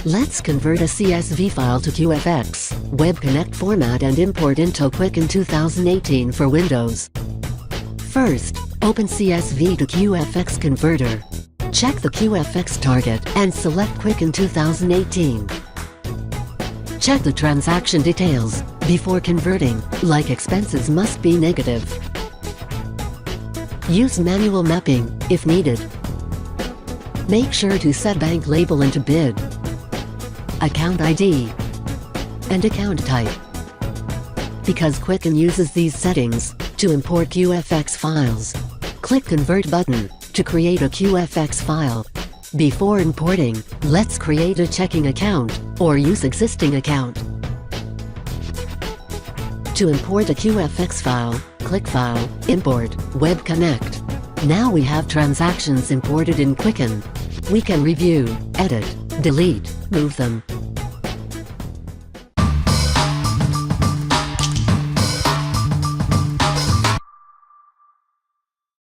Let's convert a CSV file to QFX, Web Connect format and import into Quicken 2018 for Windows. First, open CSV2QFX converter. Check the QFX target and select Quicken 2018. Check the transaction details before converting, like expenses must be negative. Use manual mapping if needed. Make sure to set bank label into bid, account ID, and account type. Because Quicken uses these settings to import QFX files, click Convert button to create a QFX file. Before importing, let's create a checking account or use existing account. To import a QFX file, click File, Import, Web Connect. Now we have transactions imported in Quicken. We can review, edit, delete, move them,